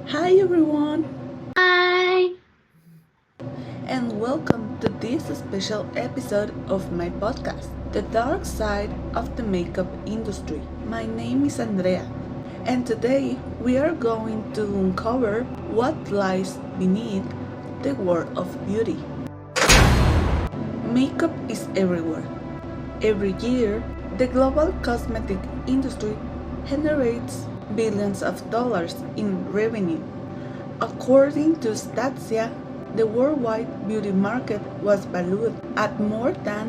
Hi everyone, Hi. and welcome to this special episode of my podcast, The Dark Side of the Makeup Industry. My name is Andrea, and today we are going to uncover what lies beneath the world of beauty. Makeup is everywhere. Every year, the global cosmetic industry generates billions of dollars in revenue. According to Statsia, the worldwide beauty market was valued at more than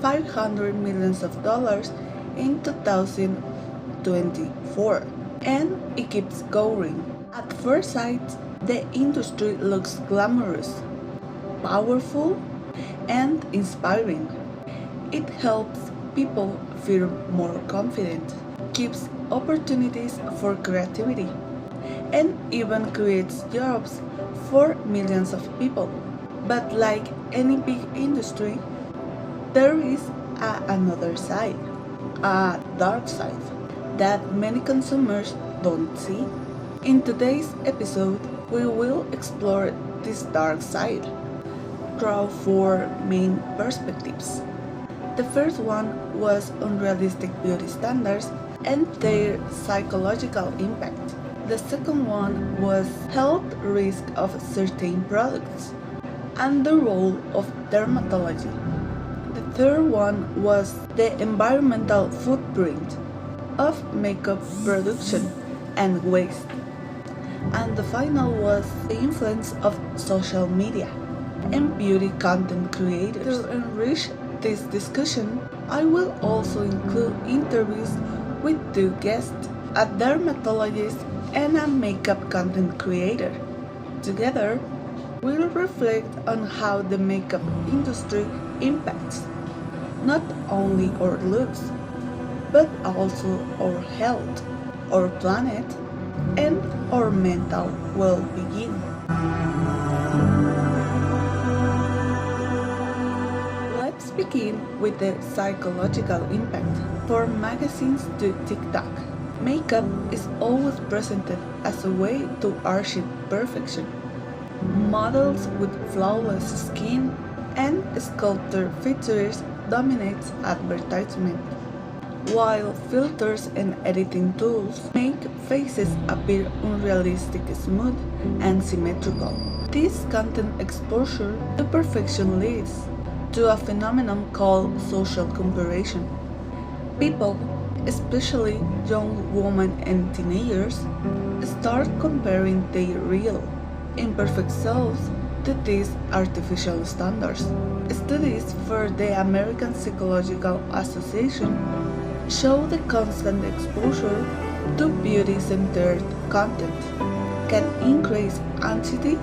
500 millions of dollars in 2024, and it keeps growing. At first sight, the industry looks glamorous, powerful, and inspiring. It helps people feel more confident, gives opportunities for creativity, and even creates jobs for millions of people. But like any big industry, there is another side, a dark side, that many consumers don't see. In today's episode, we will explore this dark side through four main perspectives. The first one was unrealistic beauty standards and their psychological impact. The second one was health risk of certain products and the role of dermatology. The third one was the environmental footprint of makeup production and waste. And the final was the influence of social media and beauty content creators. To enrich this discussion, I will also include interviews with two guests, a dermatologist and a makeup content creator. Together, we'll reflect on how the makeup industry impacts not only our looks, but also our health, our planet, and our mental well-being. Let's begin with the psychological impact. From magazines to TikTok, makeup is always presented as a way to achieve perfection. Models with flawless skin and sculpted features dominates advertisement, while filters and editing tools make faces appear unrealistic, smooth, and symmetrical. This content exposure to perfection leads to a phenomenon called social comparison. People, especially young women and teenagers, start comparing their real, imperfect selves to these artificial standards. Studies for the American Psychological Association show the constant exposure to beauty centered content can increase anxiety,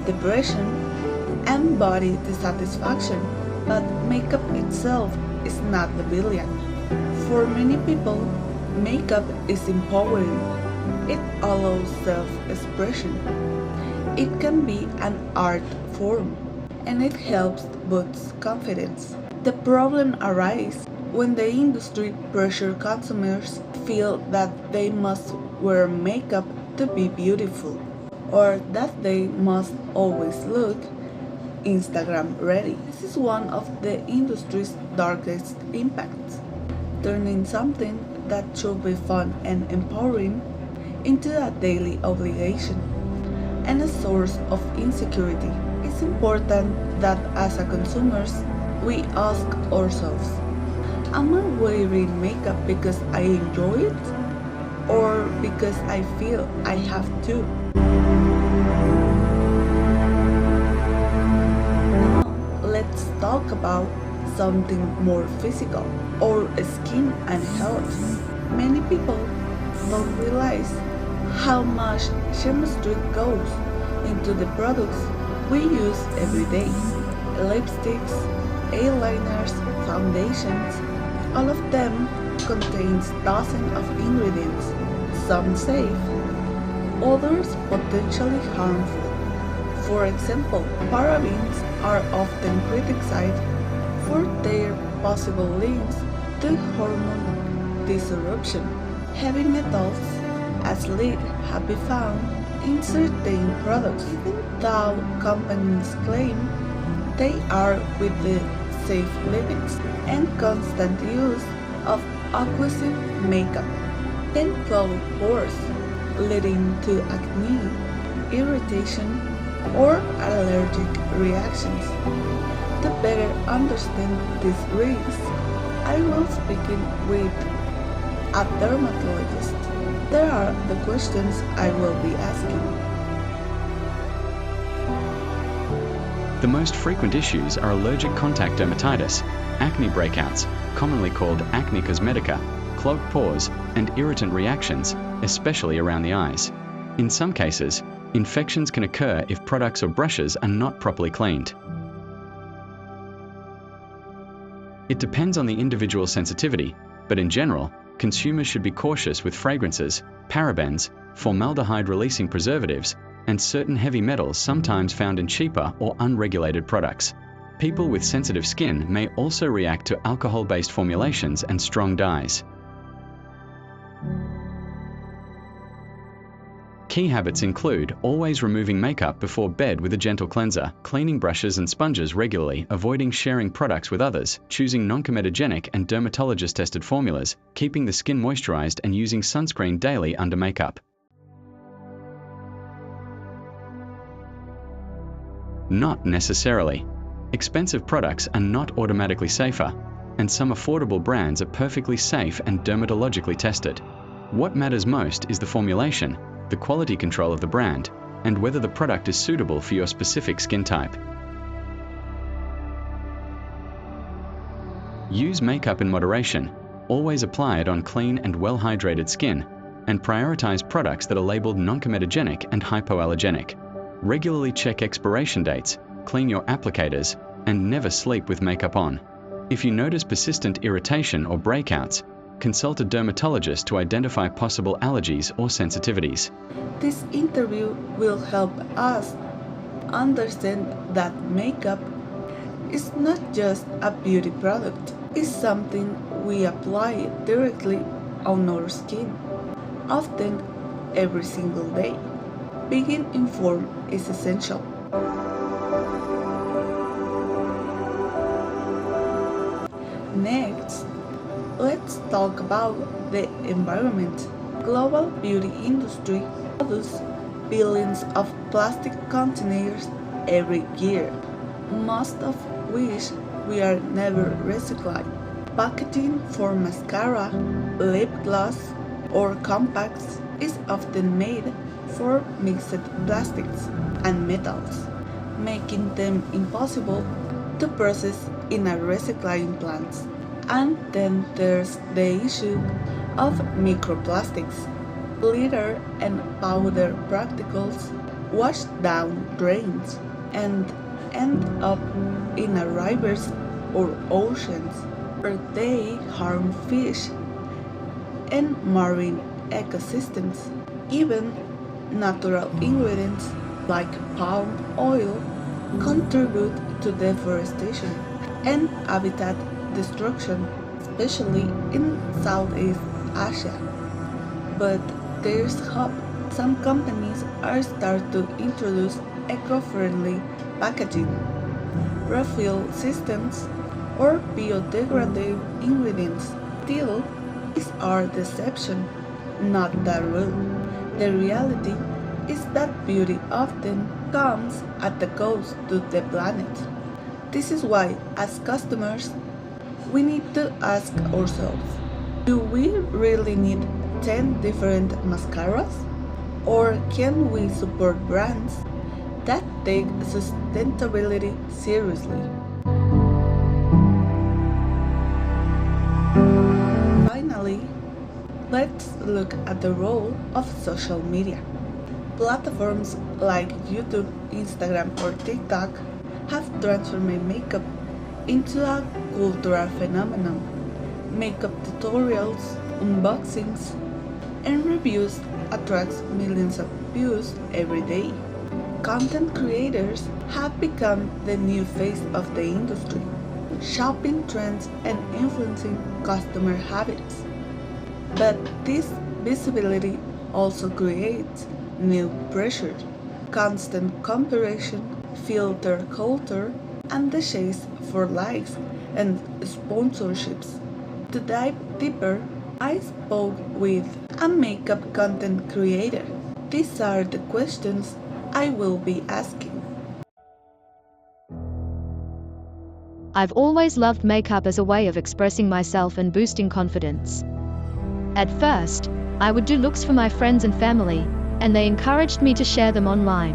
depression, and body dissatisfaction, but makeup itself is not the villain. For many people, makeup is empowering. It allows self expression. It can be an art form, and it helps boost confidence. The problem arises when the industry pressure consumers feel that they must wear makeup to be beautiful, or that they must always look Instagram ready. This is one of the industry's darkest impacts, turning something that should be fun and empowering into a daily obligation and a source of insecurity. It's important that as a consumers, we ask ourselves, am I wearing makeup because I enjoy it or because I feel I have to? Now, let's talk about something more physical, or skin and health. Many people don't realize how much chemistry goes into the products we use every day. Lipsticks, eyeliners, foundations, all of them contains dozens of ingredients, some safe, others potentially harmful. For example, parabens are often criticized for their possible links to hormone disruption. Heavy metals as lead have been found in certain products, even though companies claim they are with the safe livings and constant use of aggressive makeup can cause pores, leading to acne, irritation, or allergic reactions. To better understand these risks, I will speak with a dermatologist. There are the questions I will be asking. The most frequent issues are allergic contact dermatitis, acne breakouts, commonly called acne cosmetica, clogged pores, and irritant reactions, especially around the eyes. In some cases, infections can occur if products or brushes are not properly cleaned. It depends on the individual sensitivity, but in general, consumers should be cautious with fragrances, parabens, formaldehyde-releasing preservatives, and certain heavy metals sometimes found in cheaper or unregulated products. People with sensitive skin may also react to alcohol-based formulations and strong dyes. Key habits include always removing makeup before bed with a gentle cleanser, cleaning brushes and sponges regularly, avoiding sharing products with others, choosing non-comedogenic and dermatologist-tested formulas, keeping the skin moisturized and using sunscreen daily under makeup. Not necessarily. Expensive products are not automatically safer, and some affordable brands are perfectly safe and dermatologically tested. What matters most is the formulation, the quality control of the brand, and whether the product is suitable for your specific skin type. Use makeup in moderation, always apply it on clean and well-hydrated skin, and prioritize products that are labeled non-comedogenic and hypoallergenic. Regularly check expiration dates, clean your applicators, and never sleep with makeup on. If you notice persistent irritation or breakouts, consult a dermatologist to identify possible allergies or sensitivities. This interview will help us understand that makeup is not just a beauty product, it's something we apply directly on our skin, often every single day. Being informed is essential. Next, let's talk about the environment. Global beauty industry produces billions of plastic containers every year, most of which we are never recycled. Packaging for mascara, lip gloss, or compacts is often made for mixed plastics and metals, making them impossible to process in a recycling plant. And then there's the issue of microplastics. Glitter and powder particles wash down drains and end up in our rivers or oceans, where they harm fish and marine ecosystems. Even natural ingredients like palm oil contribute to deforestation and habitat destruction, especially in Southeast Asia. But there's hope. Some companies are starting to introduce eco-friendly packaging, refill systems, or biodegradable ingredients. Still, these are the exception, not the rule. The reality is that beauty often comes at the cost to the planet. This is why, as customers, we need to ask ourselves, do we really need 10 different mascaras? Or can we support brands that take sustainability seriously? Finally, let's look at the role of social media. Platforms like YouTube, Instagram, or TikTok have transformed makeup into a cultural phenomenon. Makeup tutorials, unboxings, and reviews attracts millions of views every day. Content creators have become the new face of the industry, shaping trends and influencing customer habits. But this visibility also creates new pressure, constant comparison, filter culture, and the chase for likes and sponsorships. To dive deeper, I spoke with a makeup content creator. These are the questions I will be asking. I've always loved makeup as a way of expressing myself and boosting confidence. At first, I would do looks for my friends and family, and they encouraged me to share them online.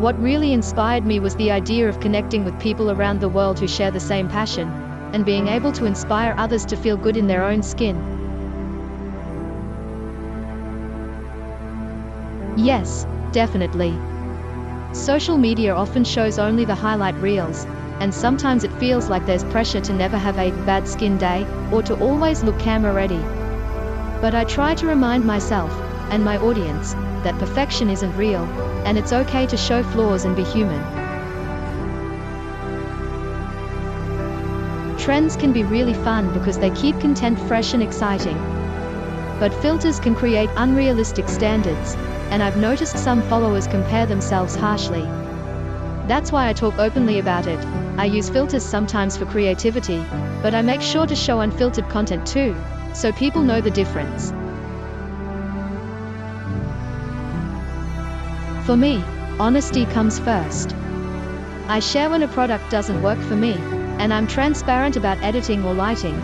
What really inspired me was the idea of connecting with people around the world who share the same passion, and being able to inspire others to feel good in their own skin. Yes, definitely. Social media often shows only the highlight reels, and sometimes it feels like there's pressure to never have a bad skin day, or to always look camera ready. But I try to remind myself, and my audience, that perfection isn't real, and it's okay to show flaws and be human. Trends can be really fun because they keep content fresh and exciting. But filters can create unrealistic standards, and I've noticed some followers compare themselves harshly. That's why I talk openly about it. I use filters sometimes for creativity, but I make sure to show unfiltered content too, so people know the difference. For me, honesty comes first. I share when a product doesn't work for me, and I'm transparent about editing or lighting.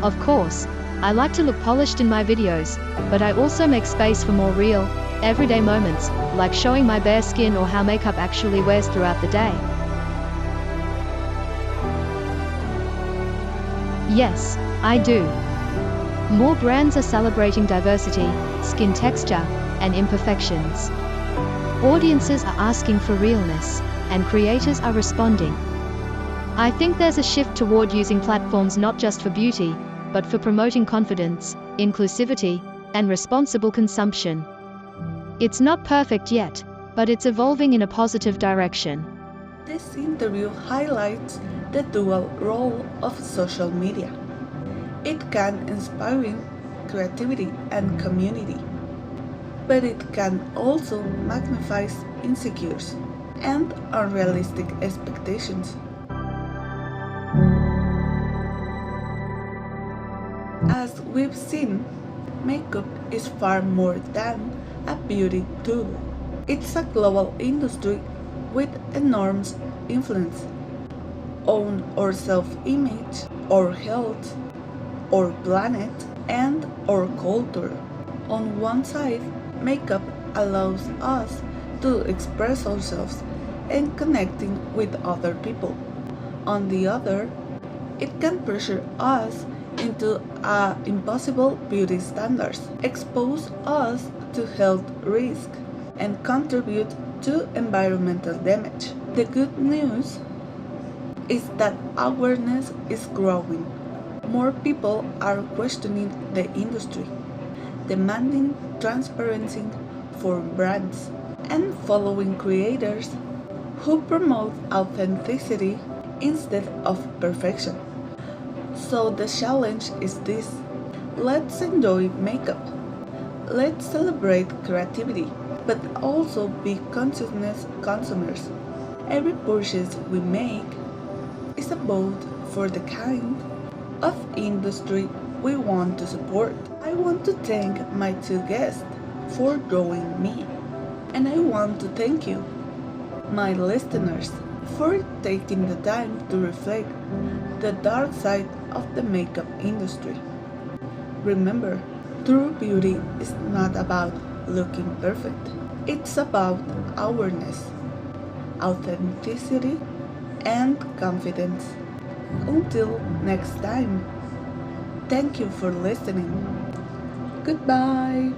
Of course, I like to look polished in my videos, but I also make space for more real, everyday moments, like showing my bare skin or how makeup actually wears throughout the day. Yes, I do. More brands are celebrating diversity, skin texture, and imperfections. Audiences are asking for realness, and creators are responding. I think there's a shift toward using platforms not just for beauty, but for promoting confidence, inclusivity, and responsible consumption. It's not perfect yet, but it's evolving in a positive direction. This interview highlights the dual role of social media. It can inspire creativity and community, but it can also magnify insecurities and unrealistic expectations. As we've seen, makeup is far more than a beauty tool. It's a global industry with enormous influence on our self-image, our health, our planet, and our culture. On one side, makeup allows us to express ourselves and connecting with other people. On the other, it can pressure us into impossible beauty standards, expose us to health risk, and contribute to environmental damage. The good news is that awareness is growing. More people are questioning the industry, demanding transparency for brands, and following creators who promote authenticity instead of perfection. So the challenge is this: let's enjoy makeup. Let's celebrate creativity, but also be conscious consumers. Every purchase we make is a vote for the kind of industry we want to support. I want to thank my two guests for joining me, and I want to thank you, my listeners, for taking the time to reflect the dark side of the makeup industry. Remember, true beauty is not about looking perfect. It's about awareness, authenticity, and confidence. Until next time, thank you for listening. Goodbye.